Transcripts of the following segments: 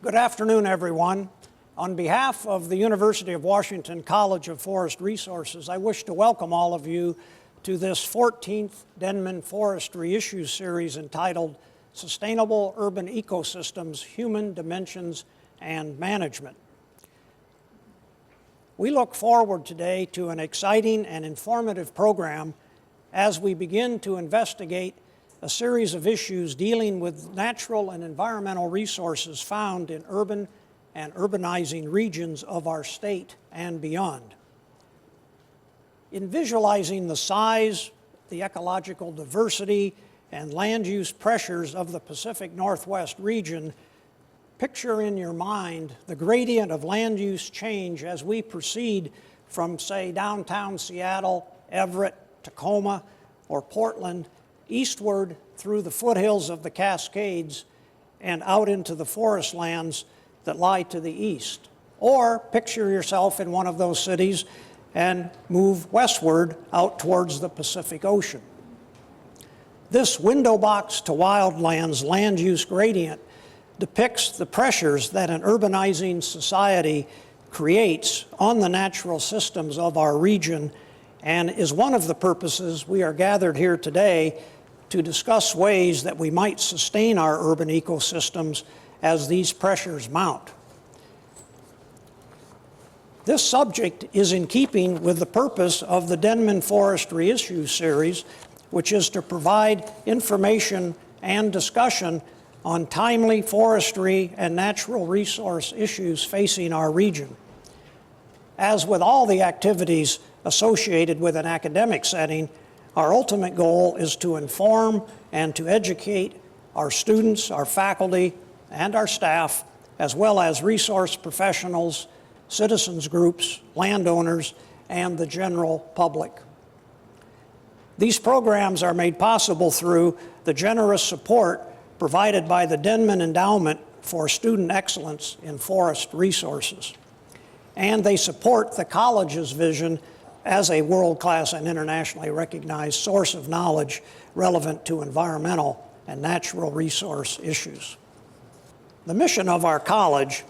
Good afternoon, everyone. On behalf of the University of Washington College of Forest Resources, I wish to welcome all of you to this 14th Denman Forestry Issues series entitled Sustainable Urban Ecosystems, Human Dimensions and Management. We look forward today to an exciting and informative program as we begin to investigate a series of issues dealing with natural and environmental resources found in urban and urbanizing regions of our state and beyond. In visualizing the size, the ecological diversity, and land use pressures of the Pacific Northwest region, picture in your mind the gradient of land use change as we proceed from, say, downtown Seattle, Everett, Tacoma, or Portland, eastward through the foothills of the Cascades and out into the forest lands that lie to the east. Or picture yourself in one of those cities and move westward out towards the Pacific Ocean. This window box to wildlands land use gradient depicts the pressures that an urbanizing society creates on the natural systems of our region and is one of the purposes we are gathered here today to discuss ways that we might sustain our urban ecosystems as these pressures mount. This subject is in keeping with the purpose of the Denman Forestry Issues series, which is to provide information and discussion on timely forestry and natural resource issues facing our region. As with all the activities associated with an academic setting, our ultimate goal is to inform and to educate our students, our faculty, and our staff, as well as resource professionals, citizens groups, landowners, and the general public. These programs are made possible through the generous support provided by the Denman Endowment for Student Excellence in Forest Resources. And they support the college's vision as a world-class and internationally recognized source of knowledge relevant to environmental and natural resource issues. The mission of our college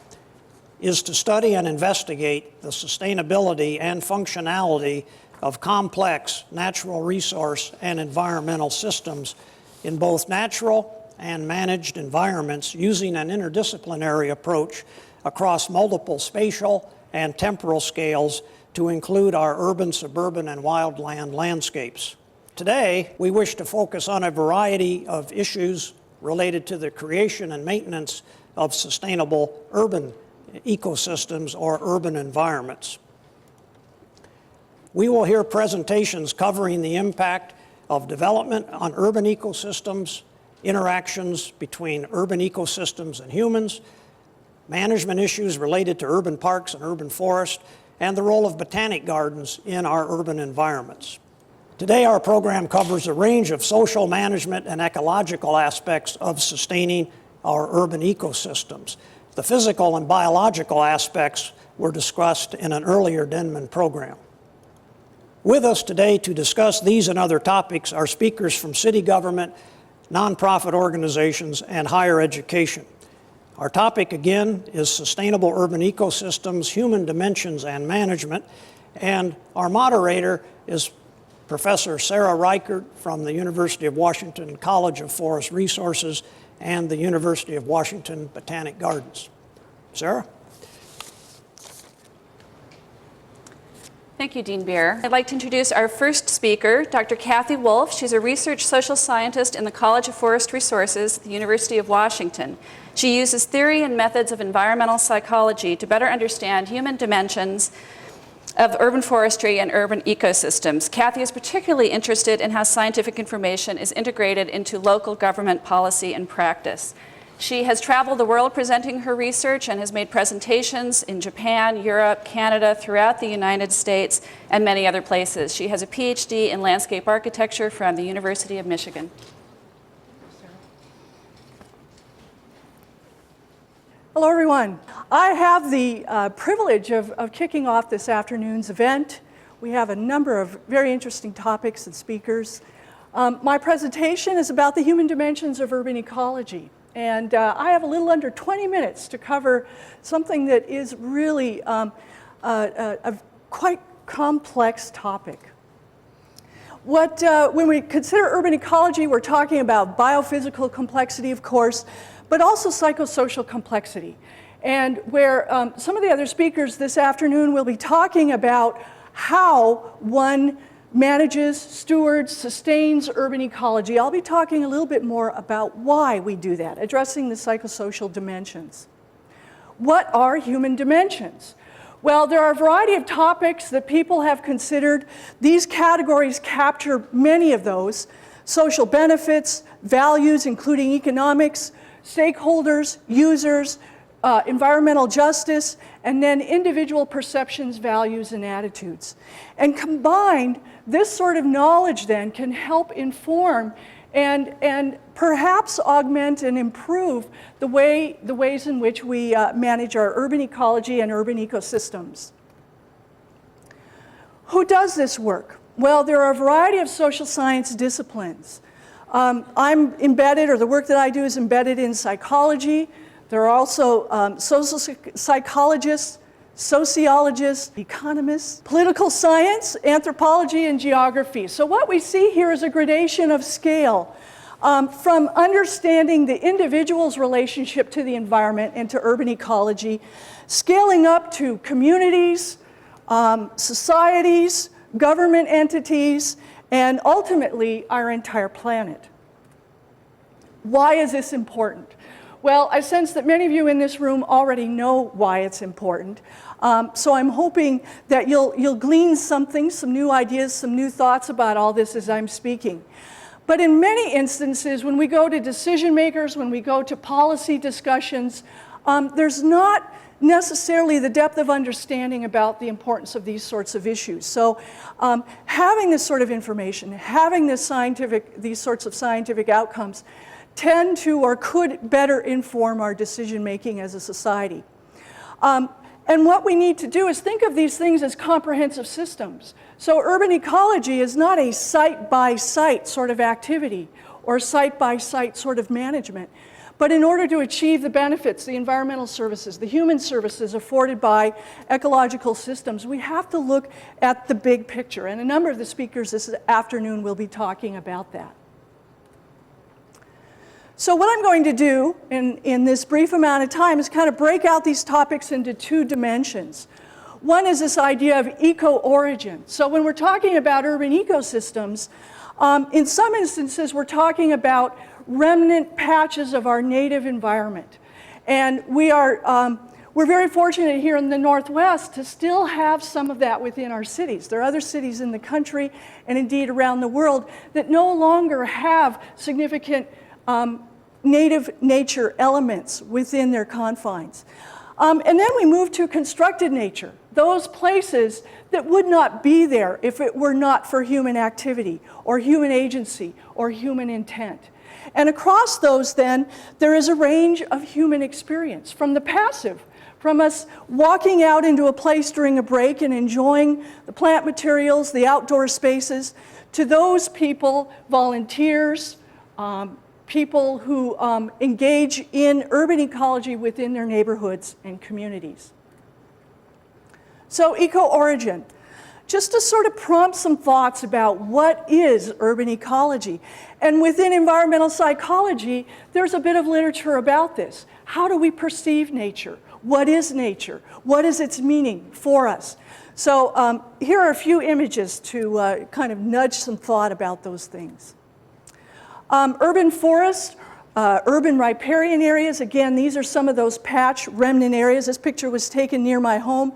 is to study and investigate the sustainability and functionality of complex natural resource and environmental systems in both natural and managed environments using an interdisciplinary approach across multiple spatial and temporal scales to include our urban, suburban, and wildland landscapes. Today, we wish to focus on a variety of issues related to the creation and maintenance of sustainable urban ecosystems or urban environments. We will hear presentations covering the impact of development on urban ecosystems, interactions between urban ecosystems and humans, management issues related to urban parks and urban forest, and the role of botanic gardens in our urban environments. Today, our program covers a range of social management and ecological aspects of sustaining our urban ecosystems. The physical and biological aspects were discussed in an earlier Denman program. With us today to discuss these and other topics are speakers from city government, nonprofit organizations, and higher education. Our topic, again, is sustainable urban ecosystems, human dimensions, and management. And our moderator is Professor Sarah Reichert from the University of Washington College of Forest Resources and the University of Washington Botanic Gardens. Sarah? Thank you, Dean Beer. I'd like to introduce our first speaker, Dr. Kathy Wolf. She's a research social scientist in the College of Forest Resources at the University of Washington. She uses theory and methods of environmental psychology to better understand human dimensions of urban forestry and urban ecosystems. Kathy is particularly interested in how scientific information is integrated into local government policy and practice. She has traveled the world presenting her research and has made presentations in Japan, Europe, Canada, throughout the United States, and many other places. She has a PhD in landscape architecture from the University of Michigan. Hello, everyone. I have the privilege of kicking off this afternoon's event. We have a number of very interesting topics and speakers. My presentation is about the human dimensions of urban ecology. And I have a little under 20 minutes to cover something that is really a quite complex topic. When we consider urban ecology, we're talking about biophysical complexity, of course, but also psychosocial complexity. And where some of the other speakers this afternoon will be talking about how one manages, stewards, sustains urban ecology. I'll be talking a little bit more about why we do that, addressing the psychosocial dimensions. What are human dimensions? Well, there are a variety of topics that people have considered. These categories capture many of those: social benefits, values, including economics, stakeholders, users, environmental justice, and then individual perceptions, values, and attitudes. And combined, this sort of knowledge then can help inform and perhaps augment and improve the ways in which we manage our urban ecology and urban ecosystems. Who does this work? Well, there are a variety of social science disciplines. I'm embedded, or the work that I do is embedded in psychology. There are also social psychologists, sociologists, economists, political science, anthropology, and geography. So what we see here is a gradation of scale from understanding the individual's relationship to the environment and to urban ecology, scaling up to communities, societies, government entities, and ultimately our entire planet. Why is this important? Well, I sense that many of you in this room already know why it's important. So I'm hoping that you'll glean something, some new ideas, some new thoughts about all this as I'm speaking. But in many instances, when we go to decision makers, when we go to policy discussions, there's not necessarily the depth of understanding about the importance of these sorts of issues. So having this sort of information, having these sorts of scientific outcomes tend to or could better inform our decision making as a society. And what we need to do is think of these things as comprehensive systems. So urban ecology is not a site-by-site sort of activity or site-by-site sort of management. But in order to achieve the benefits, the environmental services, the human services afforded by ecological systems, we have to look at the big picture. And a number of the speakers this afternoon will be talking about that. So what I'm going to do in this brief amount of time is kind of break out these topics into two dimensions. One is this idea of eco-origin. So when we're talking about urban ecosystems, in some instances we're talking about remnant patches of our native environment. And we're very fortunate here in the Northwest to still have some of that within our cities. There are other cities in the country and indeed around the world that no longer have significant native nature elements within their confines. And then we move to constructed nature, those places that would not be there if it were not for human activity or human agency or human intent. And across those then, there is a range of human experience, from the passive, from us walking out into a place during a break and enjoying the plant materials, the outdoor spaces, to those people, volunteers, people who engage in urban ecology within their neighborhoods and communities. So eco-origin, just to sort of prompt some thoughts about what is urban ecology. And within environmental psychology, there's a bit of literature about this. How do we perceive nature? What is nature? What is its meaning for us? So here are a few images to kind of nudge some thought about those things. Urban forests, urban riparian areas. Again, these are some of those patch remnant areas. This picture was taken near my home.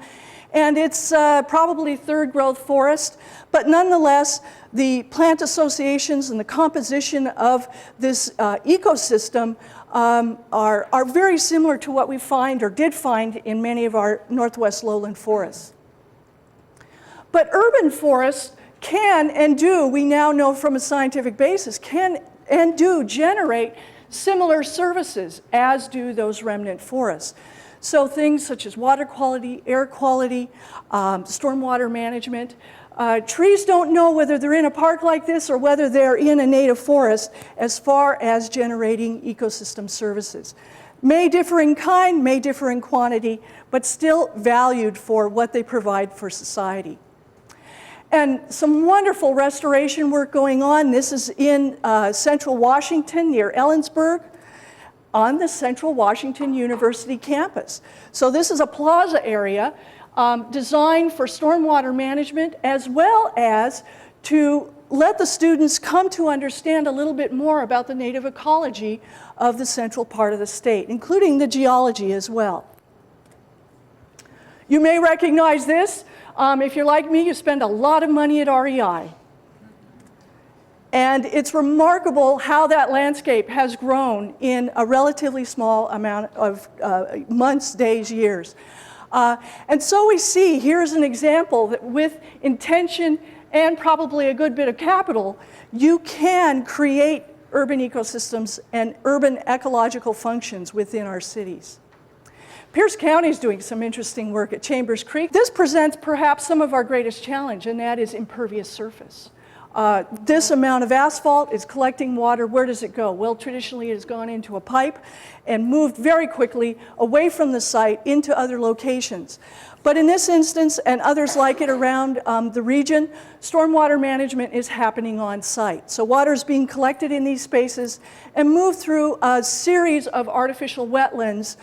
And it's probably third growth forest. But nonetheless, the plant associations and the composition of this ecosystem are very similar to what we find or did find in many of our Northwest lowland forests. But urban forests can and do, we now know from a scientific basis, can and do generate similar services as do those remnant forests. So things such as water quality, air quality, stormwater management, Trees don't know whether they're in a park like this or whether they're in a native forest as far as generating ecosystem services. May differ in kind, may differ in quantity, but still valued for what they provide for society. And some wonderful restoration work going on. This is in central Washington near Ellensburg on the Central Washington University campus. So this is a plaza area designed for stormwater management as well as to let the students come to understand a little bit more about the native ecology of the central part of the state, including the geology as well. You may recognize this. If you're like me, you spend a lot of money at REI. And it's remarkable how that landscape has grown in a relatively small amount of months, days, years. And so we see, here's an example that with intention and probably a good bit of capital, you can create urban ecosystems and urban ecological functions within our cities. Pierce County is doing some interesting work at Chambers Creek. This presents perhaps some of our greatest challenge, and that is impervious surface. This amount of asphalt is collecting water. Where does it go? Well, traditionally it has gone into a pipe and moved very quickly away from the site into other locations. But in this instance, and others like it around the region, stormwater management is happening on site. So water is being collected in these spaces and moved through a series of artificial wetlands,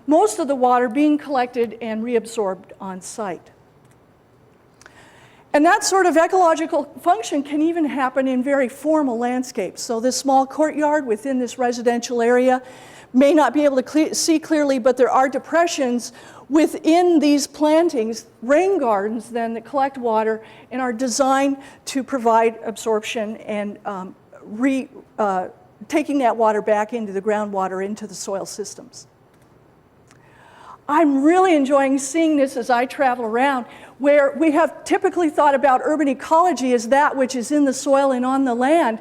most of the water being collected and reabsorbed on site. And that sort of ecological function can even happen in very formal landscapes. So this small courtyard within this residential area may not be able to see clearly, but there are depressions within these plantings, rain gardens then, that collect water and are designed to provide absorption and taking that water back into the groundwater, into the soil systems. I'm really enjoying seeing this as I travel around, where we have typically thought about urban ecology as that which is in the soil and on the land.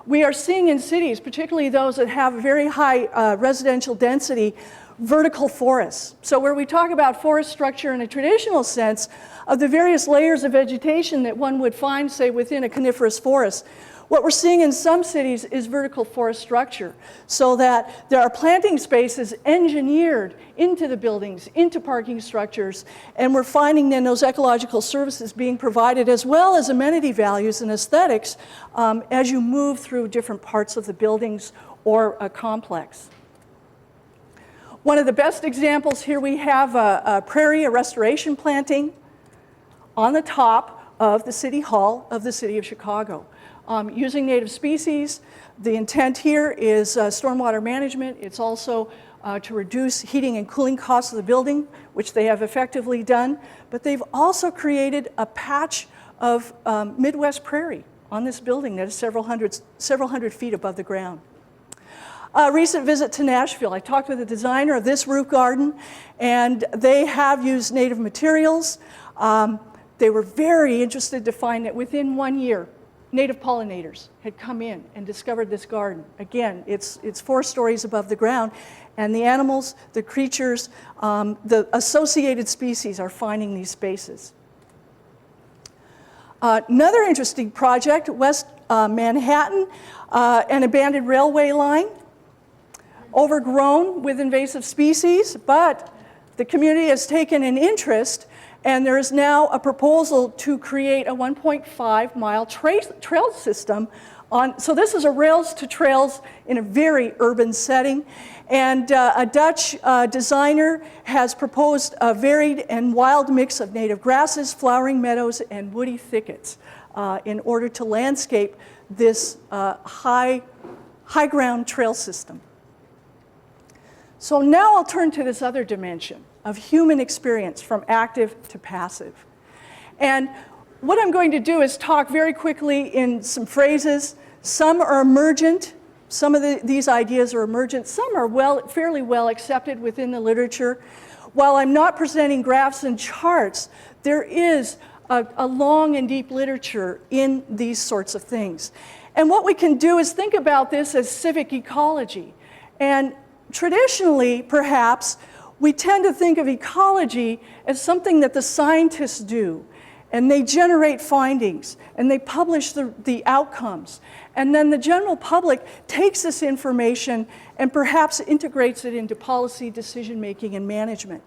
We are seeing in cities, particularly those that have very high residential density, vertical forests. So where we talk about forest structure in a traditional sense of the various layers of vegetation that one would find, say, within a coniferous forest, what we're seeing in some cities is vertical forest structure, so that there are planting spaces engineered into the buildings, into parking structures, and we're finding then those ecological services being provided as well as amenity values and aesthetics as you move through different parts of the buildings or a complex. One of the best examples here, we have a prairie, a restoration planting on the top of the City Hall of the City of Chicago. Using native species, the intent here is stormwater management. It's also to reduce heating and cooling costs of the building, which they have effectively done. But they've also created a patch of Midwest prairie on this building that is several hundred feet above the ground. A recent visit to Nashville, I talked with the designer of this roof garden, and they have used native materials. They were very interested to find that within 1 year, native pollinators had come in and discovered this garden. Again, it's 4 stories above the ground, and the animals, the creatures, the associated species are finding these spaces. Another interesting project, West Manhattan, an abandoned railway line, overgrown with invasive species, but the community has taken an interest, and there is now a proposal to create a 1.5-mile trail system. So this is a rails to trails in a very urban setting. And a Dutch designer has proposed a varied and wild mix of native grasses, flowering meadows, and woody thickets in order to landscape this high ground trail system. So now I'll turn to this other dimension of human experience from active to passive. And what I'm going to do is talk very quickly in some phrases. Some are emergent. Some of these ideas are emergent. Some are fairly well accepted within the literature. While I'm not presenting graphs and charts, there is a long and deep literature in these sorts of things. And what we can do is think about this as civic ecology. And traditionally, perhaps, we tend to think of ecology as something that the scientists do. and they generate findings, and they publish the outcomes. And then the general public takes this information and perhaps integrates it into policy, decision-making, and management.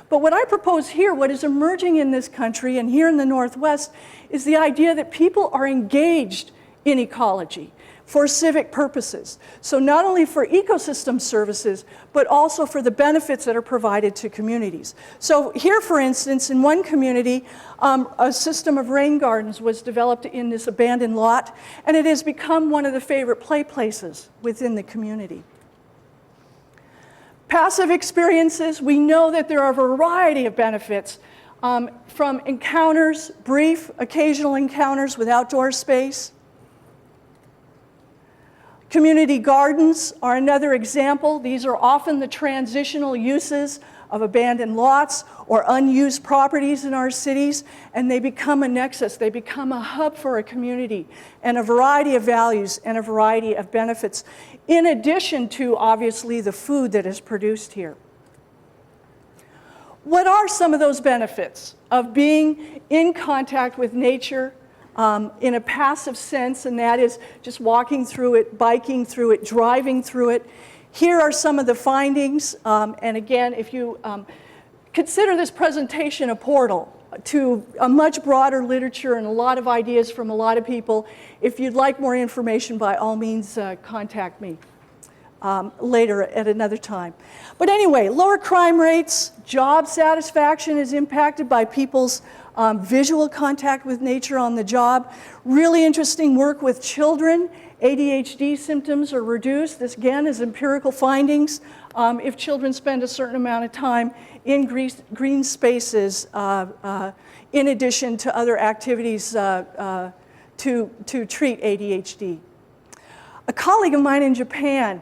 But what I propose here, what is emerging in this country and here in the Northwest, is the idea that people are engaged in ecology for civic purposes. So not only for ecosystem services, but also for the benefits that are provided to communities. So here, for instance, in one community, a system of rain gardens was developed in this abandoned lot, and it has become one of the favorite play places within the community. Passive experiences, we know that there are a variety of benefits from encounters, brief, occasional encounters with outdoor space. Community gardens are another example. These are often the transitional uses of abandoned lots or unused properties in our cities, and they become a nexus. They become a hub for a community and a variety of values and a variety of benefits, in addition to, obviously, the food that is produced here. What are some of those benefits of being in contact with nature in a passive sense, and that is just walking through it, biking through it, driving through it? Here are some of the findings, and again, if you consider this presentation a portal to a much broader literature and a lot of ideas from a lot of people. If you'd like more information, by all means, contact me later at another time. But anyway, lower crime rates, job satisfaction is impacted by people's visual contact with nature on the job. Really interesting work with children. ADHD symptoms are reduced. This, again, is empirical findings. If children spend a certain amount of time in green spaces, in addition to other activities to treat ADHD. A colleague of mine in Japan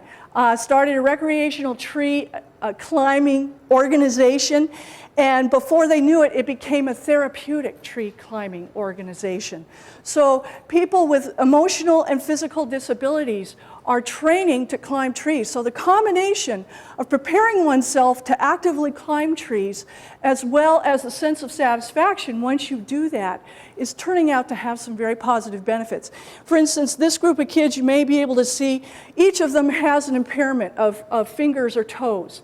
started a recreational tree climbing organization, and before they knew it, it became a therapeutic tree climbing organization. So people with emotional and physical disabilities are training to climb trees. So the combination of preparing oneself to actively climb trees, as well as a sense of satisfaction once you do that, is turning out to have some very positive benefits. For instance, this group of kids, you may be able to see, each of them has an impairment of fingers or toes.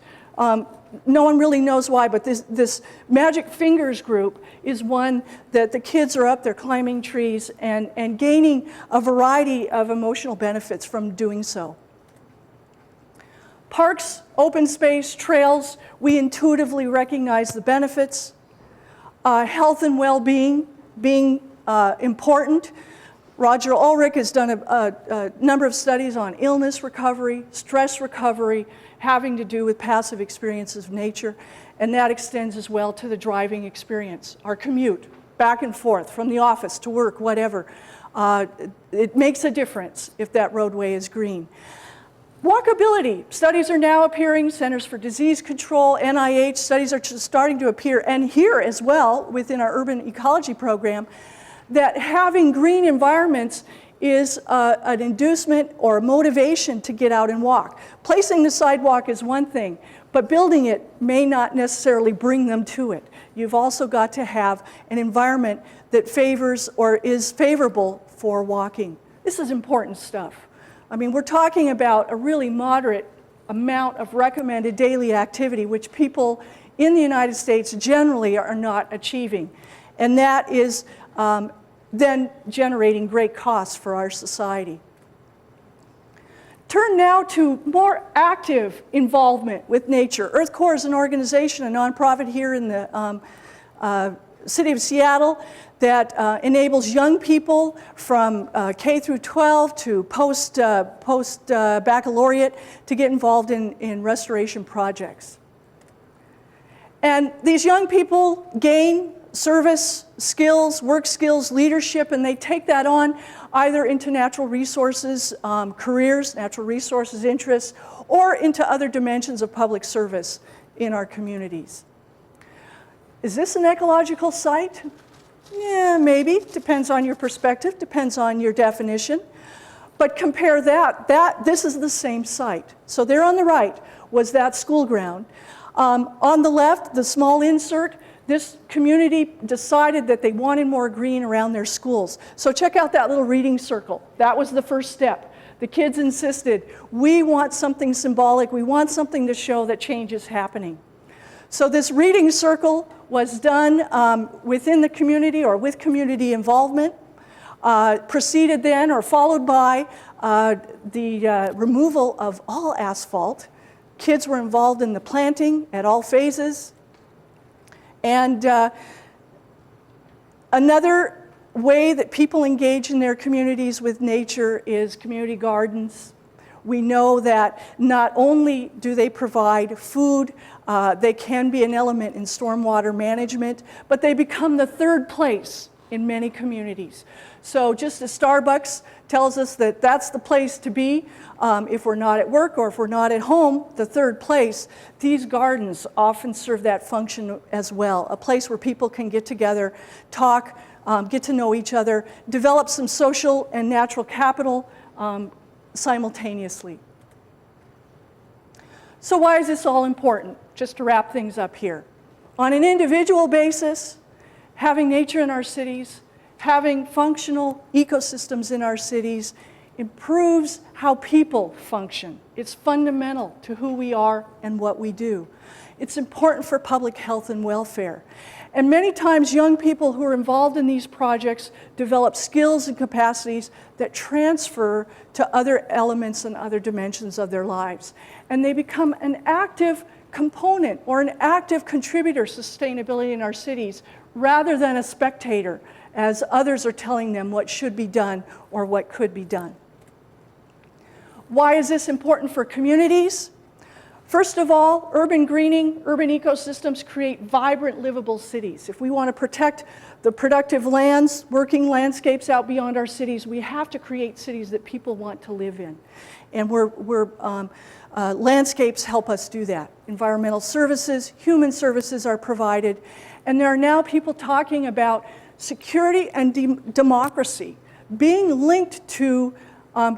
No one really knows why, but this Magic Fingers group is one that the kids are up there climbing trees and gaining a variety of emotional benefits from doing so. Parks, open space, trails, we intuitively recognize the benefits. Health and well-being being important. Roger Ulrich has done a number of studies on illness recovery, stress recovery, having to do with passive experiences of nature, and that extends as well to the driving experience. Our commute, back and forth, from the office to work, whatever. It makes a difference if that roadway is green. Walkability. Studies are now appearing, Centers for Disease Control, NIH, studies are starting to appear, and here as well, within our urban ecology program, that having green environments is an inducement or a motivation to get out and walk. Placing the sidewalk is one thing, but building it may not necessarily bring them to it. You've also got to have an environment that favors or is favorable for walking. This is important stuff. I mean, we're talking about a really moderate amount of recommended daily activity, which people in the United States generally are not achieving. And that is then generating great costs for our society. Turn now to more active involvement with nature. Earth Corps is an organization, a nonprofit here in the city of Seattle that enables young people from K through 12 to post baccalaureate to get involved in restoration projects. And these young people gain service skills, work skills, leadership, and they take that on either into natural resources careers, natural resources interests, or into other dimensions of public service in our communities. Is this an ecological site? Yeah, maybe. Depends on your perspective, depends on your definition. But compare this is the same site. So there on the right was that school ground. On the left, the small insert, This community decided that they wanted more green around their schools. So check out that little reading circle. That was the first step. The kids insisted, we want something symbolic, we want something to show that change is happening. So this reading circle was done within the community or with community involvement, preceded then or followed by the removal of all asphalt. Kids were involved in the planting at all phases. And another way that people engage in their communities with nature is community gardens. We know that not only do they provide food, they can be an element in stormwater management, but they become the third place in many communities. So just as Starbucks tells us that that's the place to be if we're not at work or if we're not at home, the third place, these gardens often serve that function as well, a place where people can get together, talk, get to know each other, develop some social and natural capital simultaneously. So why is this all important? Just to wrap things up here. On an individual basis, having nature in our cities, having functional ecosystems in our cities improves how people function. It's fundamental to who we are and what we do. It's important for public health and welfare. And many times young people who are involved in these projects develop skills and capacities that transfer to other elements and other dimensions of their lives. And they become an active component or an active contributor to sustainability in our cities rather than a spectator as others are telling them what should be done or what could be done. Why is this important for communities? First of all, urban greening, urban ecosystems create vibrant, livable cities. If we want to protect the productive lands, working landscapes out beyond our cities, we have to create cities that people want to live in. And landscapes help us do that. Environmental services, human services are provided. And there are now people talking about security and democracy being linked to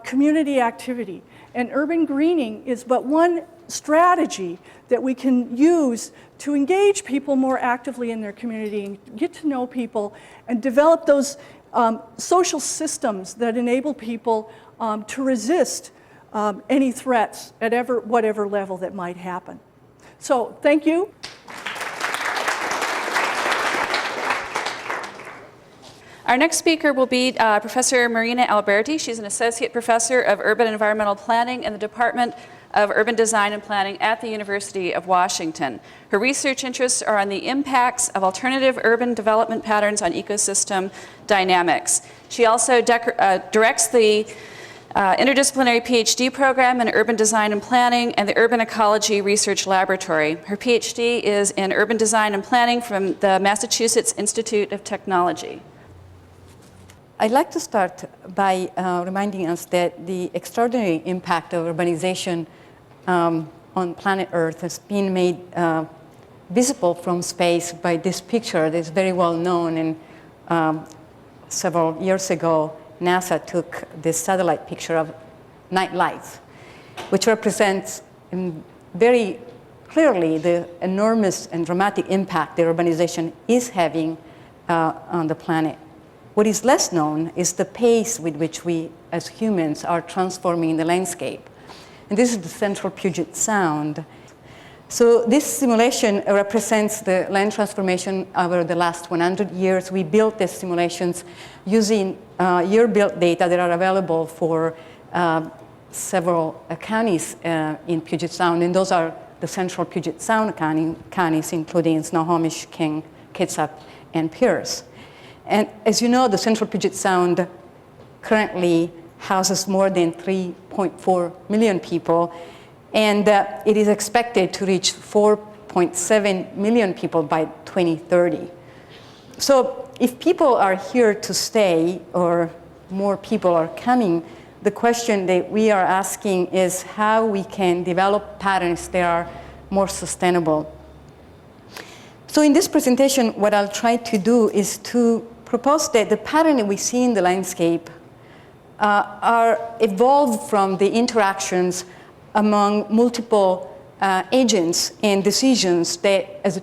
community activity. And urban greening is but one strategy that we can use to engage people more actively in their community and get to know people and develop those social systems that enable people to resist any threats at whatever level that might happen. So thank you. Our next speaker will be Professor Marina Alberti. She's an associate professor of urban environmental planning in the Department of Urban Design and Planning at the University of Washington. Her research interests are on the impacts of alternative urban development patterns on ecosystem dynamics. She also directs the interdisciplinary PhD program in urban design and planning and the Urban Ecology Research Laboratory. Her PhD is in urban design and planning from the Massachusetts Institute of Technology. I'd like to start by reminding us that the extraordinary impact of urbanization on planet Earth has been made visible from space by this picture that is very well known. And several years ago, NASA took this satellite picture of night lights, which represents very clearly the enormous and dramatic impact that urbanization is having on the planet. What is less known is the pace with which we, as humans, are transforming the landscape. And this is the Central Puget Sound. So this simulation represents the land transformation over the last 100 years. We built these simulations using year-built data that are available for several counties in Puget Sound, and those are the Central Puget Sound counties, including Snohomish, King, Kitsap, and Pierce. And as you know, the Central Puget Sound currently houses more than 3.4 million people, and it is expected to reach 4.7 million people by 2030. So if people are here to stay, or more people are coming, the question that we are asking is how we can develop patterns that are more sustainable. So in this presentation, what I'll try to do is to propose that the pattern that we see in the landscape are evolved from the interactions among multiple agents and decisions that as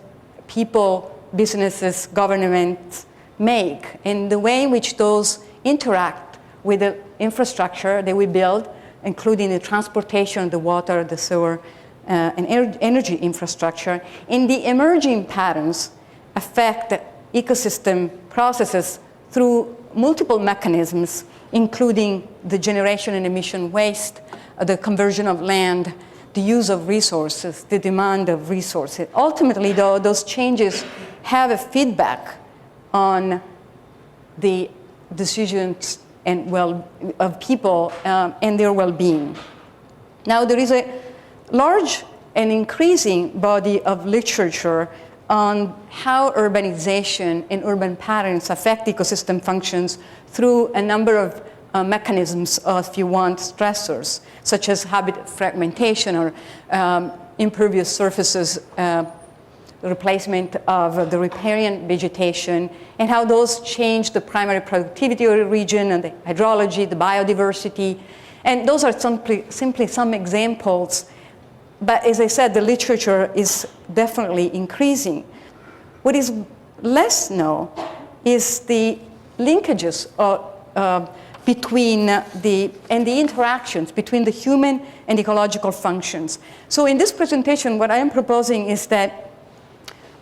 people businesses, governments make, and the way in which those interact with the infrastructure that we build, including the transportation, the water, the sewer, and energy infrastructure, and the emerging patterns affect ecosystem processes through multiple mechanisms, including the generation and emission waste, the conversion of land, the use of resources, the demand of resources. Ultimately, though, those changes have a feedback on the decisions and of people and their well-being. Now, there is a large and increasing body of literature on how urbanization and urban patterns affect ecosystem functions through a number of mechanisms, if you want, stressors, such as habitat fragmentation or impervious surfaces, replacement of the riparian vegetation, and how those change the primary productivity of the region and the hydrology, the biodiversity. And those are simply some examples. But as I said, the literature is definitely increasing. What is less known is the linkages between the interactions between the human and ecological functions. So in this presentation, what I am proposing is that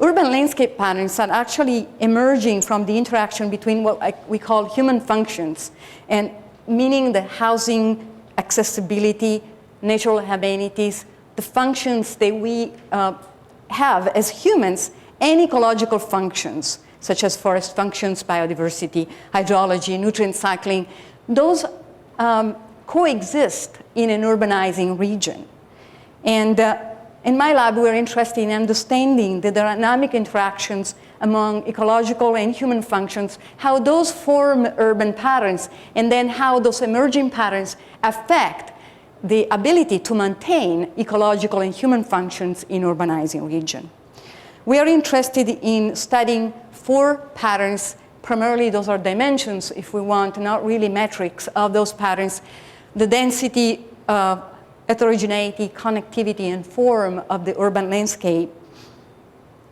urban landscape patterns are actually emerging from the interaction between what we call human functions, and meaning the housing, accessibility, natural amenities, the functions that we have as humans, and ecological functions, such as forest functions, biodiversity, hydrology, nutrient cycling. Those coexist in an urbanizing region. And in my lab, we're interested in understanding the dynamic interactions among ecological and human functions, how those form urban patterns, and then how those emerging patterns affect the ability to maintain ecological and human functions in urbanizing region. We are interested in studying 4 patterns. Primarily, those are dimensions, if we want, not really metrics of those patterns. The density, heterogeneity, connectivity, and form of the urban landscape.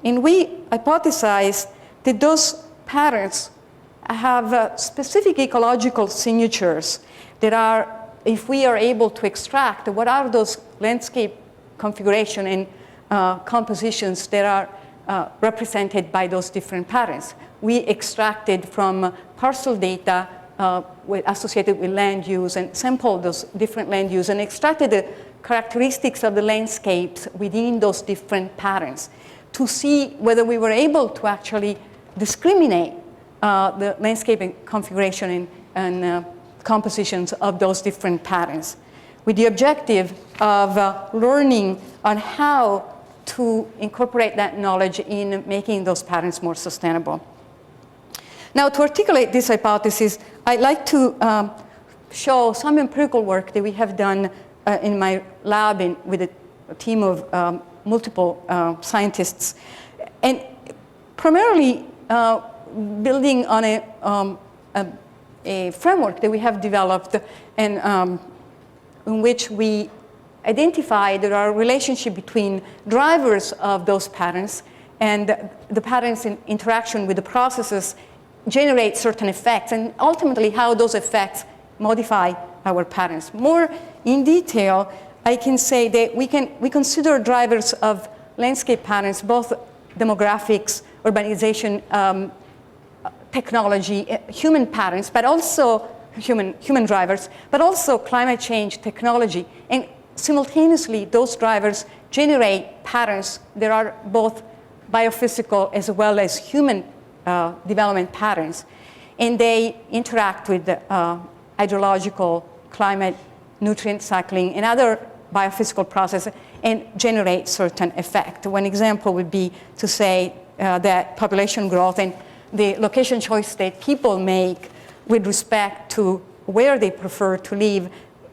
And we hypothesized that those patterns have specific ecological signatures that are, if we are able to extract what are those landscape configuration and compositions that are represented by those different patterns. We extracted from parcel data associated with land use and sampled those different land use and extracted the characteristics of the landscapes within those different patterns to see whether we were able to actually discriminate the landscape configuration and compositions of those different patterns, with the objective of learning on how to incorporate that knowledge in making those patterns more sustainable. Now, to articulate this hypothesis, I'd like to show some empirical work that we have done in my lab with a team of multiple scientists, and primarily building on a framework that we have developed and in which we identify there are a relationship between drivers of those patterns and the patterns in interaction with the processes generate certain effects, and ultimately how those effects modify our patterns. More in detail, I can say that we consider drivers of landscape patterns, both demographics, urbanization, technology, human patterns, but also human drivers, but also climate change technology. And simultaneously, those drivers generate patterns that are both biophysical as well as human development patterns. And they interact with hydrological, climate, nutrient cycling, and other biophysical processes and generate certain effect. One example would be to say that population growth and the location choice that people make with respect to where they prefer to live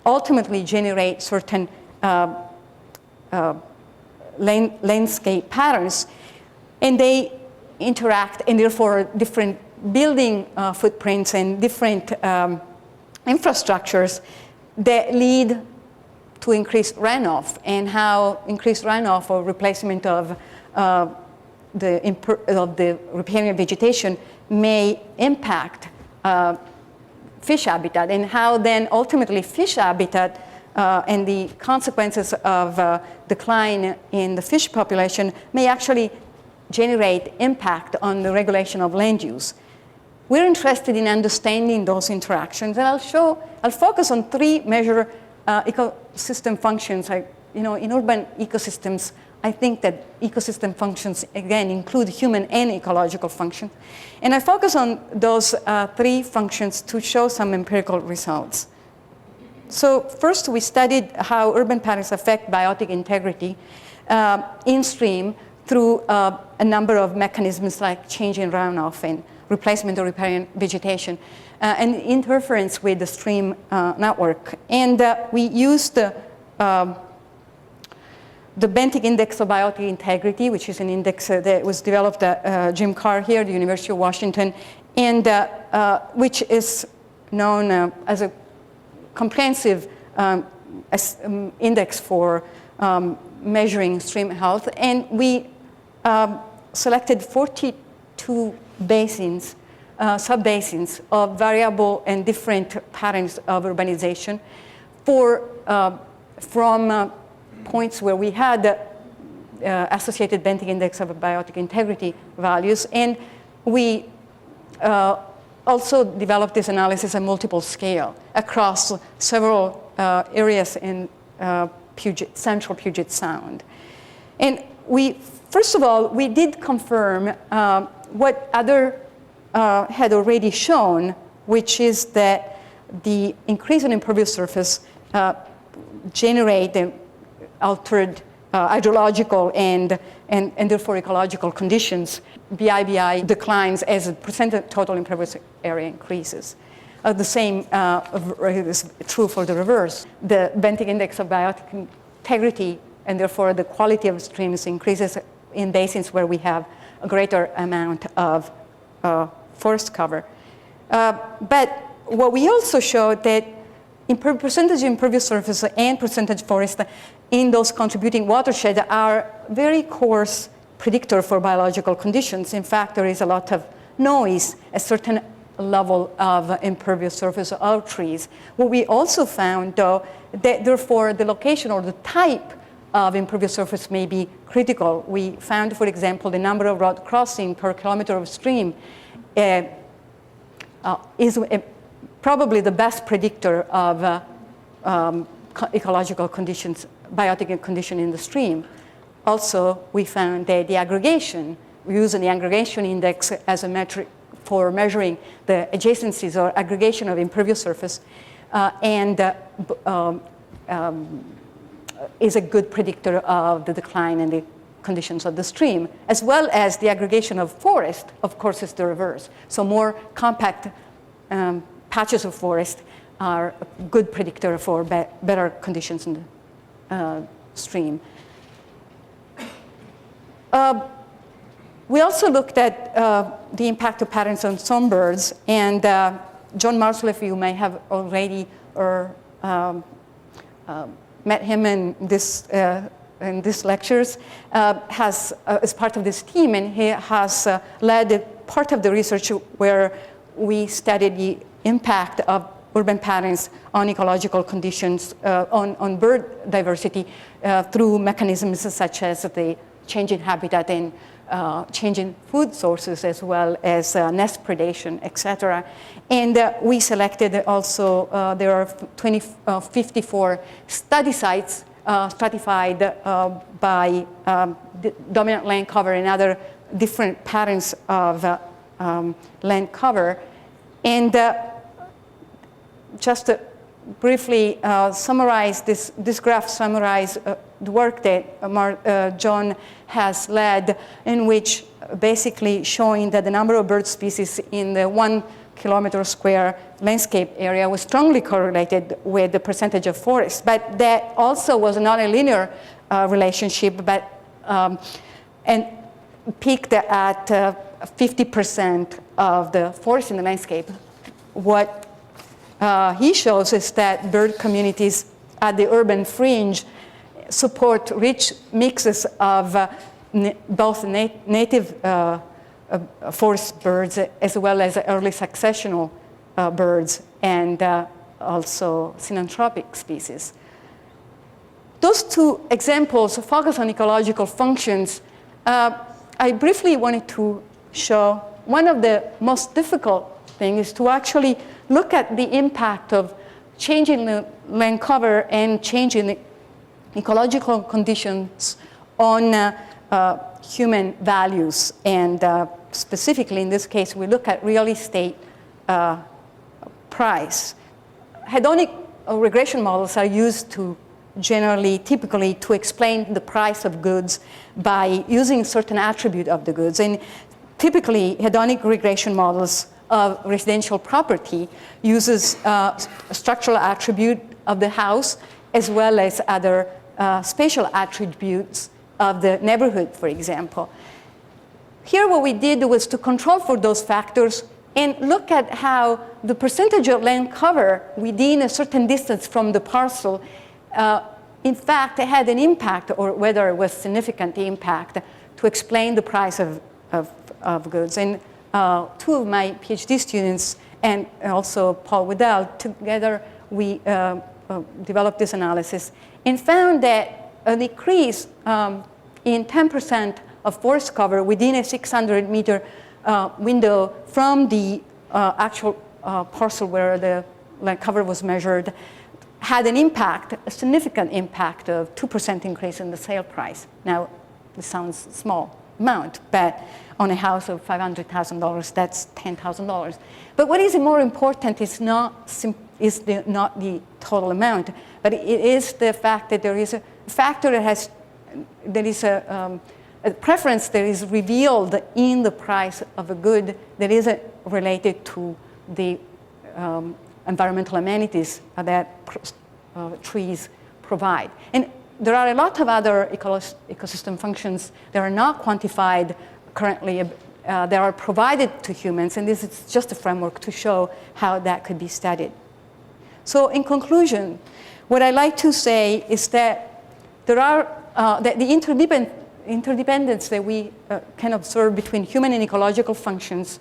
ultimately generate certain landscape patterns, and they interact, and therefore different building footprints and different infrastructures that lead to increased runoff, and how increased runoff or replacement of the riparian vegetation may impact fish habitat, and how then ultimately fish habitat and the consequences of decline in the fish population may actually generate impact on the regulation of land use. We're interested in understanding those interactions, and I'll focus on three major ecosystem functions. In urban ecosystems, I think that ecosystem functions, again, include human and ecological functions. And I focus on those three functions to show some empirical results. So first, we studied how urban patterns affect biotic integrity in stream through a number of mechanisms like change in runoff and replacement of riparian vegetation, and interference with the stream network. And we used the Benthic Index of Biotic Integrity, which is an index that was developed at Jim Carr here at the University of Washington, and which is known as a comprehensive index for measuring stream health. And we selected 42 basins, sub-basins of variable and different patterns of urbanization from points where we had associated Benthic Index of Biotic Integrity values. And we also developed this analysis at multiple scale across several areas in central Puget Sound. And first of all, we did confirm what other had already shown, which is that the increase in impervious surface generate altered hydrological and therefore ecological conditions. BI declines as the percent total impervious area increases. The same is true for the reverse. The Benthic Index of Biotic Integrity and therefore the quality of streams increases in basins where we have a greater amount of forest cover. But what we also showed that percentage impervious surface and percentage forest in those contributing watersheds are very coarse predictor for biological conditions. In fact, there is a lot of noise at certain level of impervious surface of trees. What we also found, though, that therefore the location or the type of impervious surface may be critical. We found, for example, the number of road crossing per kilometer of stream is probably the best predictor of ecological conditions, biotic condition in the stream. Also, we found that the aggregation, we use the aggregation index as a metric for measuring the adjacencies or aggregation of impervious surface, is a good predictor of the decline in the conditions of the stream, as well as the aggregation of forest, of course, is the reverse. So more compact patches of forest are a good predictor for better conditions in the stream. We also looked at the impact of patterns on songbirds, and John Marsleff, you may have already met him in these lectures, is part of this team, and he has led part of the research where we studied the impact of urban patterns on ecological conditions, on bird diversity through mechanisms such as the change in habitat and change in food sources, as well as nest predation, etc. And we selected also, there are 54 study sites stratified by dominant land cover and other different patterns of land cover. And just to briefly summarize, this graph summarizes the work that John has led, in which basically showing that the number of bird species in the 1 kilometer square landscape area was strongly correlated with the percentage of forest. But that also was not a linear relationship, but and peaked at 50% of the forest in the landscape. What he shows is that bird communities at the urban fringe support rich mixes of both native forest birds as well as early successional birds and also synanthropic species. Those two examples focus on ecological functions. I briefly wanted to show one of the most difficult things is to actually look at the impact of changing the land cover and changing the ecological conditions on human values. And specifically in this case, we look at real estate price. Hedonic regression models are used to typically to explain the price of goods by using certain attribute of the goods. And typically, hedonic regression models of residential property uses structural attribute of the house as well as other spatial attributes of the neighborhood, for example. Here what we did was to control for those factors and look at how the percentage of land cover within a certain distance from the parcel in fact had an impact, or whether it was significant impact, to explain the price of goods. And two of my PhD students and also Paul Waddell, together we developed this analysis and found that a decrease in 10% of forest cover within a 600-meter window from the actual parcel where the land cover was measured had an impact, a significant impact of 2% increase in the sale price. Now, this sounds a small amount, but on a house of $500,000, that's $10,000. But what is more important is not the total amount, but it is the fact that there is a factor that is a preference that is revealed in the price of a good that is related to the environmental amenities that trees provide. And there are a lot of other ecosystem functions that are not quantified currently, that are provided to humans, and this is just a framework to show how that could be studied. So in conclusion, what I like to say is that there are that the interdependence that we can observe between human and ecological functions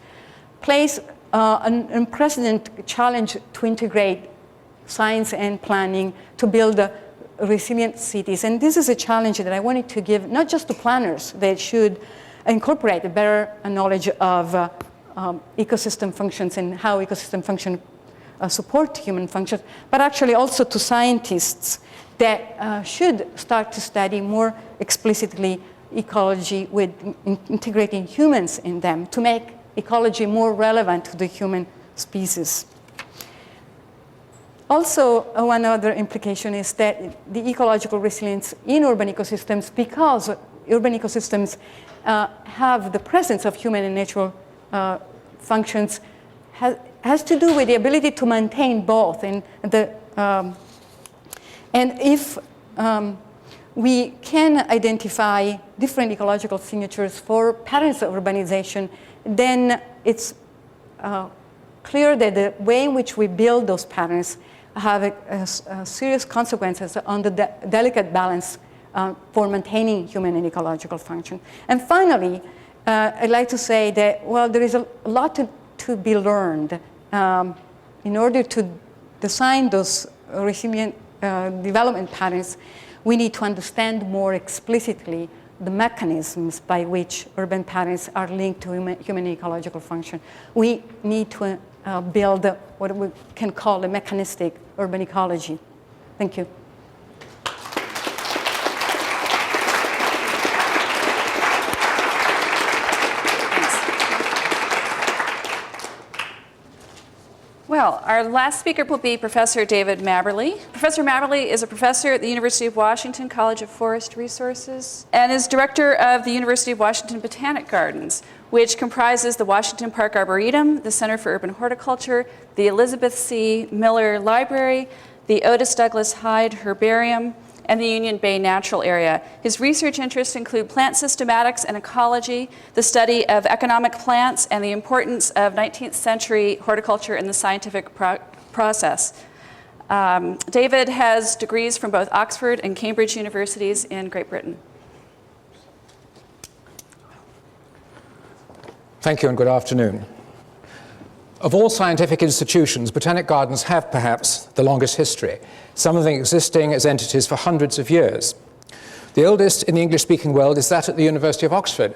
plays an unprecedented challenge to integrate science and planning to build resilient cities. And this is a challenge that I wanted to give not just to planners that should incorporate a better knowledge of ecosystem functions and how ecosystem functions support human functions, but actually also to scientists that should start to study more explicitly ecology with integrating humans in them to make ecology more relevant to the human species. Also, one other implication is that the ecological resilience in urban ecosystems, because urban ecosystems have the presence of human and natural functions, has to do with the ability to maintain both. And if we can identify different ecological signatures for patterns of urbanization, then it's clear that the way in which we build those patterns have serious consequences on the delicate balance for maintaining human and ecological function. And finally, I'd like to say that, well, there is a lot to be learned in order to design those resilient development patterns. We need to understand more explicitly the mechanisms by which urban patterns are linked to human ecological function. We need to build what we can call a mechanistic urban ecology. Thank you. Well, our last speaker will be Professor David Mabberley. Professor Mabberley is a professor at the University of Washington College of Forest Resources and is director of the University of Washington Botanic Gardens, which comprises the Washington Park Arboretum, the Center for Urban Horticulture, the Elizabeth C. Miller Library, the Otis Douglas Hyde Herbarium, and the Union Bay Natural Area. His research interests include plant systematics and ecology, the study of economic plants, and the importance of 19th century horticulture in the scientific process. David has degrees from both Oxford and Cambridge universities in Great Britain. Thank you and good afternoon. Of all scientific institutions, botanic gardens have perhaps the longest history, some of them existing as entities for hundreds of years. The oldest in the English-speaking world is that at the University of Oxford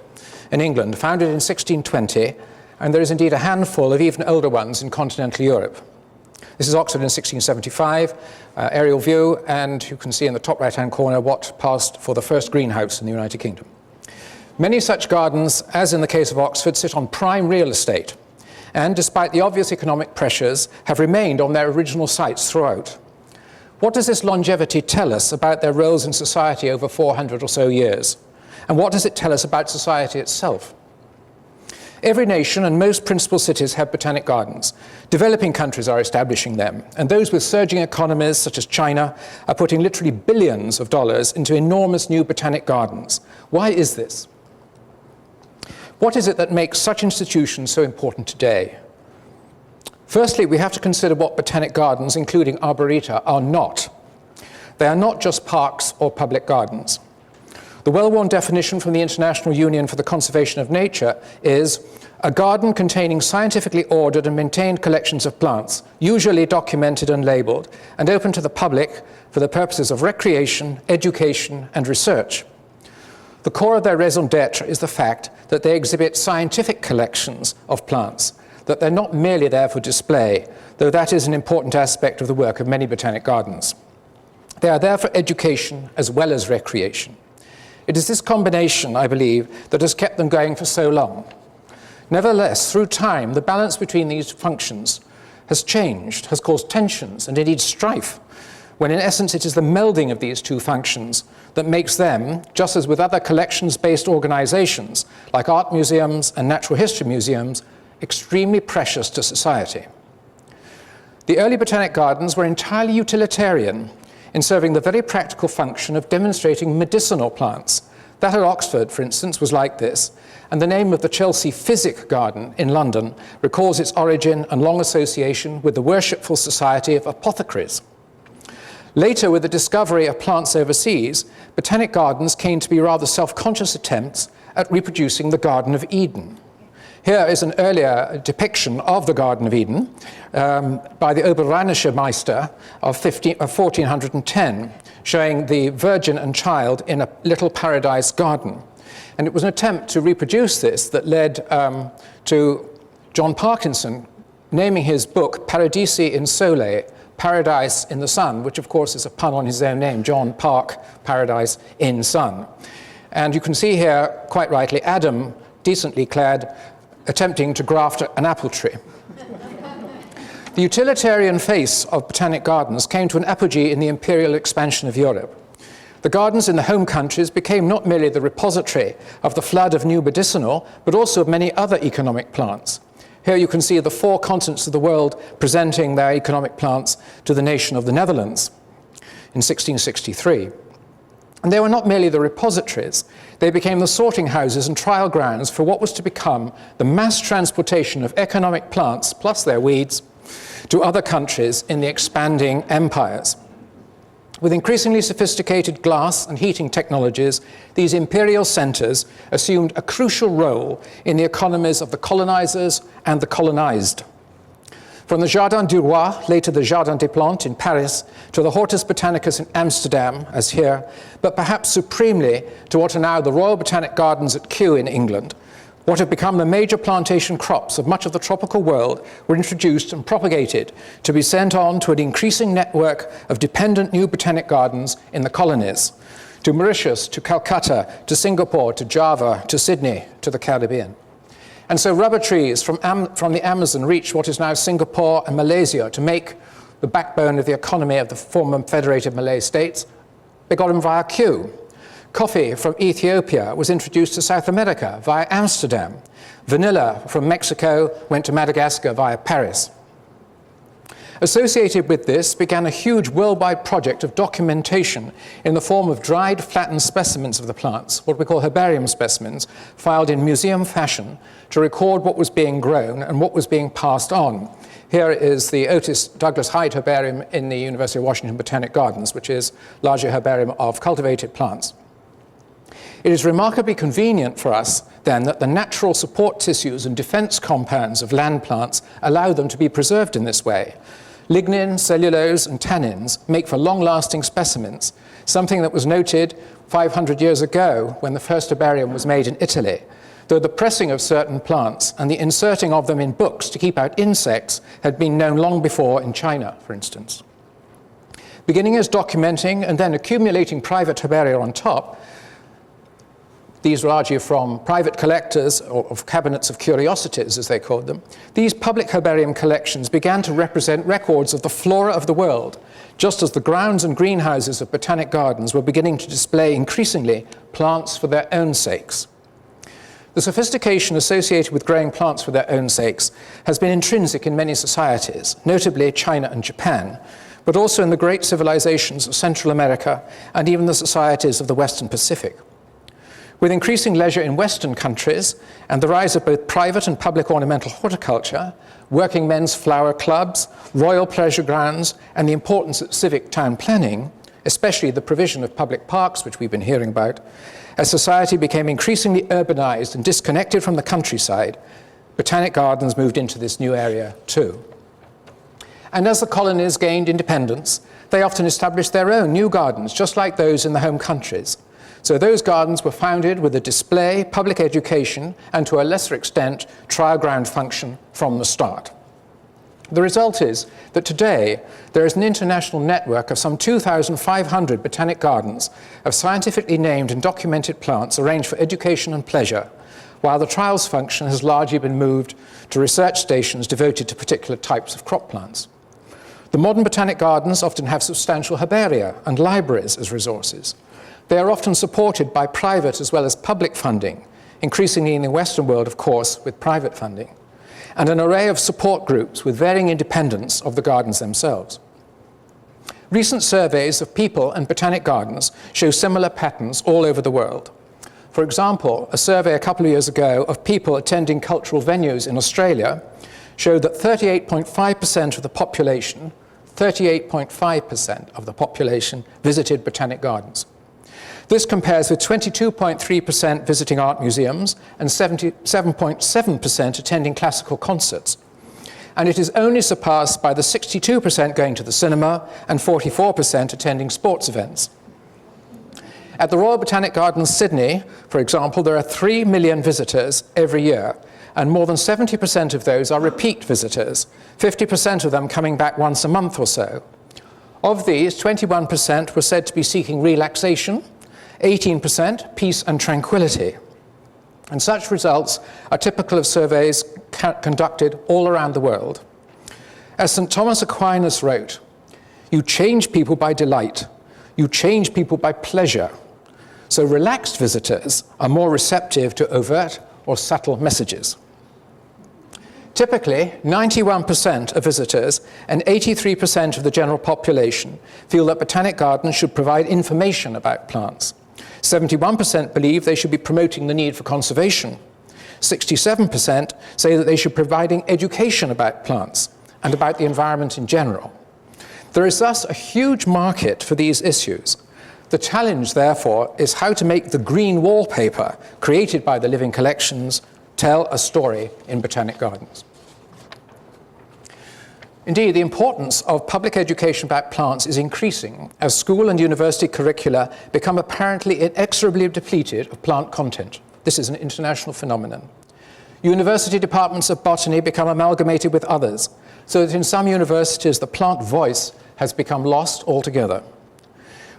in England, founded in 1620, and there is indeed a handful of even older ones in continental Europe. This is Oxford in 1675, aerial view, and you can see in the top right-hand corner what passed for the first greenhouse in the United Kingdom. Many such gardens, as in the case of Oxford, sit on prime real estate, and despite the obvious economic pressures, have remained on their original sites throughout. What does this longevity tell us about their roles in society over 400 or so years? And what does it tell us about society itself? Every nation and most principal cities have botanic gardens. Developing countries are establishing them, and those with surging economies, such as China, are putting literally billions of dollars into enormous new botanic gardens. Why is this? What is it that makes such institutions so important today? Firstly, we have to consider what botanic gardens, including arboreta, are not. They are not just parks or public gardens. The well-worn definition from the International Union for the Conservation of Nature is a garden containing scientifically ordered and maintained collections of plants, usually documented and labeled, and open to the public for the purposes of recreation, education, and research. The core of their raison d'etre is the fact that they exhibit scientific collections of plants, that they're not merely there for display, though that is an important aspect of the work of many botanic gardens. They are there for education as well as recreation. It is this combination, I believe, that has kept them going for so long. Nevertheless, through time, the balance between these functions has changed, has caused tensions and indeed strife, when in essence it is the melding of these two functions that makes them, just as with other collections-based organizations like art museums and natural history museums, extremely precious to society. The early botanic gardens were entirely utilitarian in serving the very practical function of demonstrating medicinal plants. That at Oxford, for instance, was like this, and the name of the Chelsea Physic Garden in London recalls its origin and long association with the worshipful society of apothecaries. Later, with the discovery of plants overseas, botanic gardens came to be rather self-conscious attempts at reproducing the Garden of Eden. Here is an earlier depiction of the Garden of Eden by the Oberrheinische Meister of 1410, showing the Virgin and Child in a little paradise garden. And it was an attempt to reproduce this that led to John Parkinson naming his book Paradisi in Sole, Paradise in the Sun, which of course is a pun on his own name, John Park, Paradise in Sun. And you can see here, quite rightly, Adam, decently clad, attempting to graft an apple tree. The utilitarian face of botanic gardens came to an apogee in the imperial expansion of Europe. The gardens in the home countries became not merely the repository of the flood of new medicinal, but also of many other economic plants. Here you can see the 4 continents of the world presenting their economic plants to the nation of the Netherlands in 1663. And they were not merely the repositories, they became the sorting houses and trial grounds for what was to become the mass transportation of economic plants, plus their weeds, to other countries in the expanding empires. With increasingly sophisticated glass and heating technologies, these imperial centers assumed a crucial role in the economies of the colonizers and the colonized. From the Jardin du Roi, later the Jardin des Plantes in Paris, to the Hortus Botanicus in Amsterdam, as here, but perhaps supremely to what are now the Royal Botanic Gardens at Kew in England, what have become the major plantation crops of much of the tropical world were introduced and propagated to be sent on to an increasing network of dependent new botanic gardens in the colonies, to Mauritius, to Calcutta, to Singapore, to Java, to Sydney, to the Caribbean. And so rubber trees from the Amazon reached what is now Singapore and Malaysia to make the backbone of the economy of the former federated Malay states. They got them via Kew. Coffee from Ethiopia was introduced to South America via Amsterdam. Vanilla from Mexico went to Madagascar via Paris. Associated with this began a huge worldwide project of documentation in the form of dried, flattened specimens of the plants, what we call herbarium specimens, filed in museum fashion to record what was being grown and what was being passed on. Here is the Otis Douglas Hyde Herbarium in the University of Washington Botanic Gardens, which is largely a herbarium of cultivated plants. It is remarkably convenient for us, then, that the natural support tissues and defense compounds of land plants allow them to be preserved in this way. Lignin, cellulose, and tannins make for long-lasting specimens, something that was noted 500 years ago when the first herbarium was made in Italy, though the pressing of certain plants and the inserting of them in books to keep out insects had been known long before in China, for instance. Beginning as documenting and then accumulating private herbaria on top, these largely from private collectors or of cabinets of curiosities, as they called them, these public herbarium collections began to represent records of the flora of the world, just as the grounds and greenhouses of botanic gardens were beginning to display increasingly plants for their own sakes. The sophistication associated with growing plants for their own sakes has been intrinsic in many societies, notably China and Japan, but also in the great civilizations of Central America and even the societies of the Western Pacific. With increasing leisure in Western countries and the rise of both private and public ornamental horticulture, working men's flower clubs, royal pleasure grounds, and the importance of civic town planning, especially the provision of public parks, which we've been hearing about, as society became increasingly urbanized and disconnected from the countryside, botanic gardens moved into this new area too. And as the colonies gained independence, they often established their own new gardens, just like those in the home countries. So those gardens were founded with a display, public education, and to a lesser extent, trial ground function from the start. The result is that today there is an international network of some 2,500 botanic gardens of scientifically named and documented plants arranged for education and pleasure, while the trials function has largely been moved to research stations devoted to particular types of crop plants. The modern botanic gardens often have substantial herbaria and libraries as resources. They are often supported by private as well as public funding, increasingly in the Western world, of course, with private funding, and an array of support groups with varying independence of the gardens themselves. Recent surveys of people and botanic gardens show similar patterns all over the world. For example, a survey a couple of years ago of people attending cultural venues in Australia showed that 38.5% of the population, 38.5% of the population visited botanic gardens. This compares with 22.3% visiting art museums and 77.7% attending classical concerts. And it is only surpassed by the 62% going to the cinema and 44% attending sports events. At the Royal Botanic Gardens, Sydney, for example, there are 3 million visitors every year, and more than 70% of those are repeat visitors, 50% of them coming back once a month or so. Of these, 21% were said to be seeking relaxation, 18% peace and tranquility. And such results are typical of surveys conducted all around the world. As St. Thomas Aquinas wrote, "You change people by delight, you change people by pleasure." So relaxed visitors are more receptive to overt or subtle messages. Typically, 91% of visitors and 83% of the general population feel that botanic gardens should provide information about plants. 71% believe they should be promoting the need for conservation. 67% say that they should be providing education about plants and about the environment in general. There is thus a huge market for these issues. The challenge, therefore, is how to make the green wallpaper created by the living collections tell a story in botanic gardens. Indeed, the importance of public education about plants is increasing as school and university curricula become apparently inexorably depleted of plant content. This is an international phenomenon. University departments of botany become amalgamated with others, so that in some universities the plant voice has become lost altogether.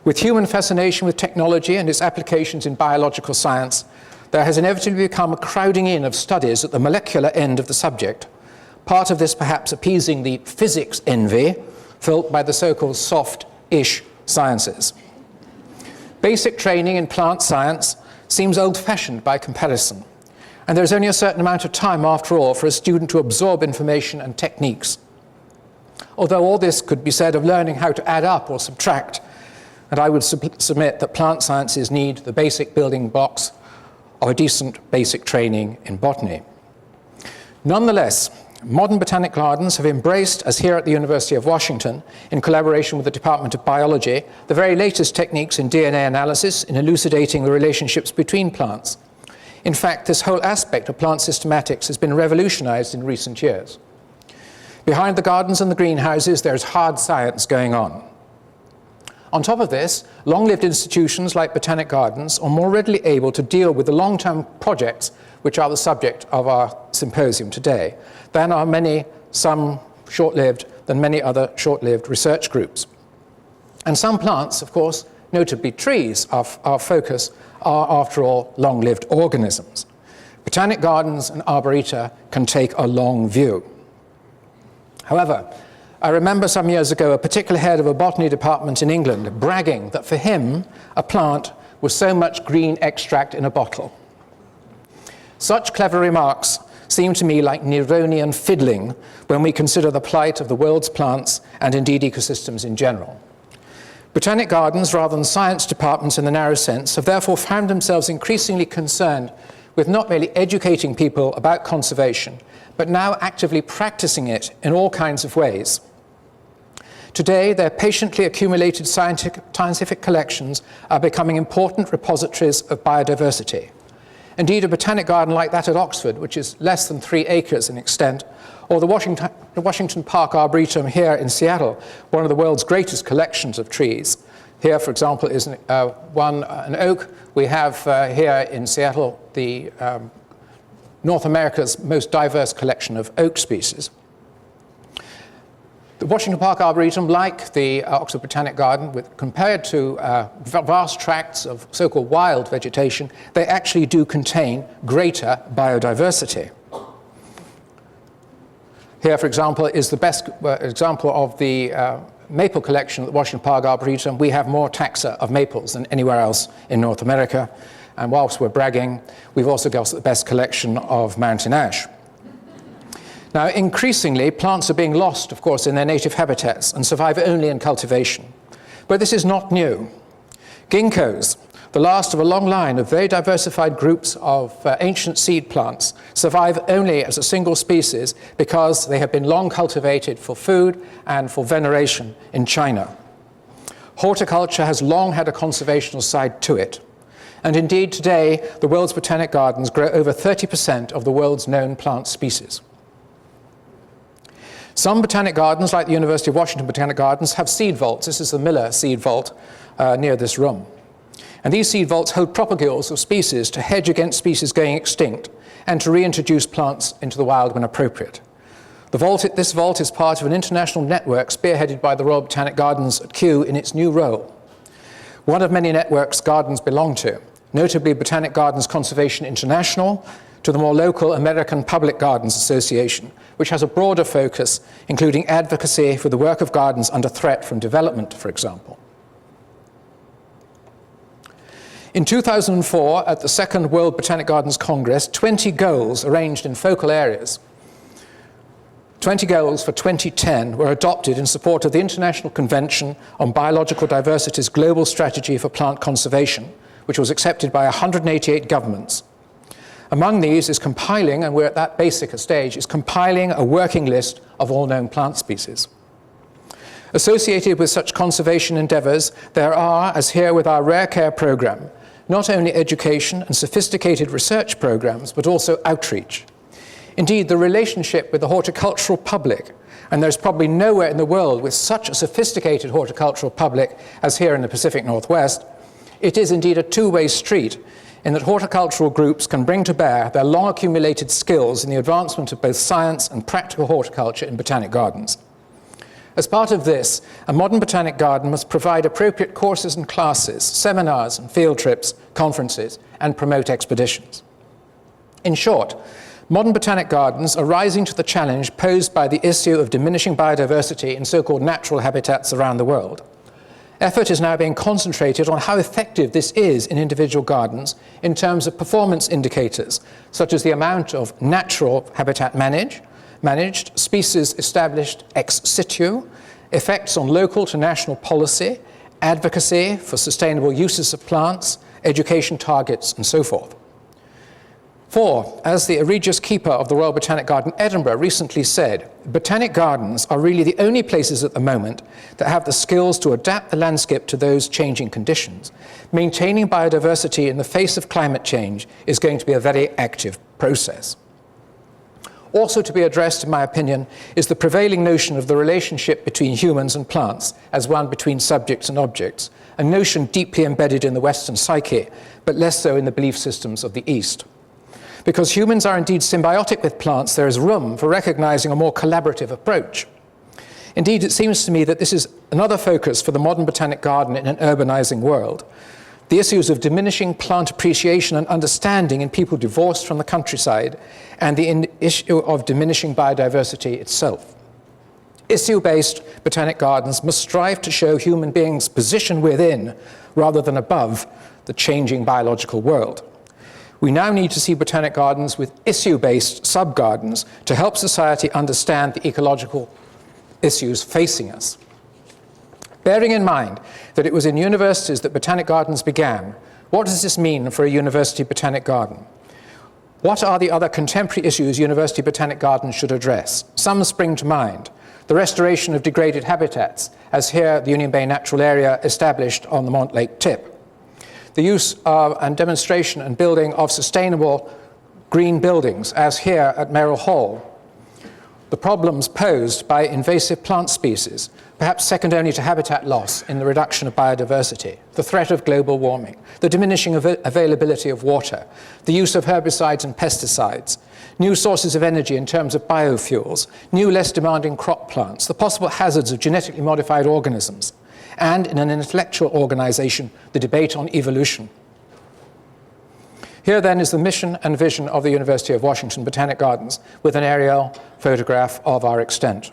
With human fascination with technology and its applications in biological science, there has inevitably become a crowding in of studies at the molecular end of the subject, part of this perhaps appeasing the physics envy felt by the so-called soft-ish sciences. Basic training in plant science seems old-fashioned by comparison, and there's only a certain amount of time, after all, for a student to absorb information and techniques. Although all this could be said of learning how to add up or subtract, and I would submit that plant sciences need the basic building blocks of a decent basic training in botany. Nonetheless, Modern botanic gardens have embraced, as here at the University of Washington, in collaboration with the Department of Biology, the very latest techniques in DNA analysis in elucidating the relationships between plants. In fact, this whole aspect of plant systematics has been revolutionized in recent years. Behind the gardens and the greenhouses, there's hard science going on. On top of this, long-lived institutions like botanic gardens are more readily able to deal with the long-term projects which are the subject of our symposium today, than are some short-lived, than many other short-lived research groups. And some plants, of course, notably trees, our focus, are, after all, long-lived organisms. Botanic gardens and arboreta can take a long view. However, I remember some years ago a particular head of a botany department in England bragging that for him, a plant was so much green extract in a bottle. Such clever remarks seem to me like Neronian fiddling when we consider the plight of the world's plants and indeed ecosystems in general. Botanic gardens, rather than science departments in the narrow sense, have therefore found themselves increasingly concerned with not merely educating people about conservation, but now actively practicing it in all kinds of ways. Today, their patiently accumulated scientific collections are becoming important repositories of biodiversity. Indeed, a botanic garden like that at Oxford, which is less than 3 acres in extent, or the Washington Park Arboretum here in Seattle, one of the world's greatest collections of trees. Here, for example, is an oak. We have here in Seattle the North America's most diverse collection of oak species. The Washington Park Arboretum, like the Oxford Botanic Garden, compared to vast tracts of so-called wild vegetation, they actually do contain greater biodiversity. Here, for example, is the best example of the maple collection at the Washington Park Arboretum. We have more taxa of maples than anywhere else in North America. And whilst we're bragging, we've also got the best collection of mountain ash. Now, increasingly, plants are being lost, of course, in their native habitats and survive only in cultivation. But this is not new. Ginkgos, the last of a long line of very diversified groups of ancient seed plants, survive only as a single species because they have been long cultivated for food and for veneration in China. Horticulture has long had a conservational side to it. And indeed, today, the world's botanic gardens grow over 30% of the world's known plant species. Some botanic gardens, like the University of Washington Botanic Gardens, have seed vaults. This is the Miller seed vault near this room. And these seed vaults hold propagules of species to hedge against species going extinct and to reintroduce plants into the wild when appropriate. This vault is part of an international network spearheaded by the Royal Botanic Gardens at Kew in its new role. One of many networks gardens belong to, notably Botanic Gardens Conservation International, to the more local American Public Gardens Association, which has a broader focus, including advocacy for the work of gardens under threat from development, for example. In 2004, at the Second World Botanic Gardens Congress, 20 goals arranged in focal areas, 20 goals for 2010 were adopted in support of the International Convention on Biological Diversity's Global Strategy for Plant Conservation, which was accepted by 188 governments. Among these is compiling, and we're at that basic stage, is compiling a working list of all known plant species. Associated with such conservation endeavors, there are, as here with our Rare Care program, not only education and sophisticated research programs, but also outreach. Indeed, the relationship with the horticultural public, and there's probably nowhere in the world with such a sophisticated horticultural public as here in the Pacific Northwest, it is indeed a two-way street, in that horticultural groups can bring to bear their long-accumulated skills in the advancement of both science and practical horticulture in botanic gardens. As part of this, a modern botanic garden must provide appropriate courses and classes, seminars and field trips, conferences, and promote expeditions. In short, modern botanic gardens are rising to the challenge posed by the issue of diminishing biodiversity in so-called natural habitats around the world. Effort is now being concentrated on how effective this is in individual gardens in terms of performance indicators, such as the amount of natural habitat managed, species established ex situ, effects on local to national policy, advocacy for sustainable uses of plants, education targets, and so forth. For, as the egregious keeper of the Royal Botanic Garden, Edinburgh, recently said, botanic gardens are really the only places at the moment that have the skills to adapt the landscape to those changing conditions. Maintaining biodiversity in the face of climate change is going to be a very active process. Also to be addressed, in my opinion, is the prevailing notion of the relationship between humans and plants as one between subjects and objects, a notion deeply embedded in the Western psyche, but less so in the belief systems of the East. Because humans are indeed symbiotic with plants, there is room for recognizing a more collaborative approach. Indeed, it seems to me that this is another focus for the modern botanic garden in an urbanizing world. The issues of diminishing plant appreciation and understanding in people divorced from the countryside, and the issue of diminishing biodiversity itself. Issue-based botanic gardens must strive to show human beings' position within, rather than above, the changing biological world. We now need to see botanic gardens with issue-based sub-gardens to help society understand the ecological issues facing us. Bearing in mind that it was in universities that botanic gardens began, what does this mean for a university botanic garden? What are the other contemporary issues university botanic gardens should address? Some spring to mind. The restoration of degraded habitats, as here the Union Bay Natural Area established on the Montlake tip. The use of and demonstration and building of sustainable green buildings, as here at Merrill Hall. The problems posed by invasive plant species, perhaps second only to habitat loss in the reduction of biodiversity, the threat of global warming, the diminishing availability of water, the use of herbicides and pesticides, new sources of energy in terms of biofuels, new less demanding crop plants, the possible hazards of genetically modified organisms, and in an intellectual organization, the debate on evolution. Here then is the mission and vision of the University of Washington Botanic Gardens with an aerial photograph of our extent.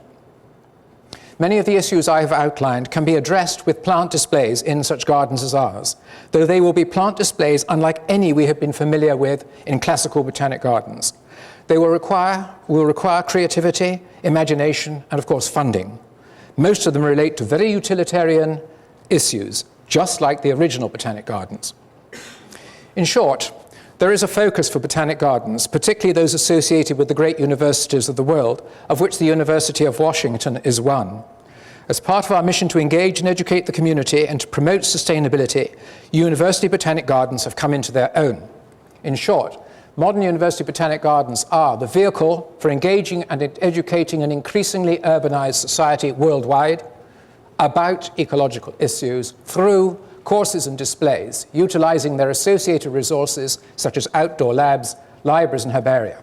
Many of the issues I have outlined can be addressed with plant displays in such gardens as ours, though they will be plant displays unlike any we have been familiar with in classical botanic gardens. They will require creativity, imagination, and of course funding. Most of them relate to very utilitarian issues, just like the original botanic gardens. In short, there is a focus for botanic gardens, particularly those associated with the great universities of the world, of which the University of Washington is one. As part of our mission to engage and educate the community and to promote sustainability, university botanic gardens have come into their own. In short, modern university botanic gardens are the vehicle for engaging and educating an increasingly urbanized society worldwide about ecological issues through courses and displays, utilizing their associated resources such as outdoor labs, libraries, and herbaria.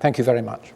Thank you very much.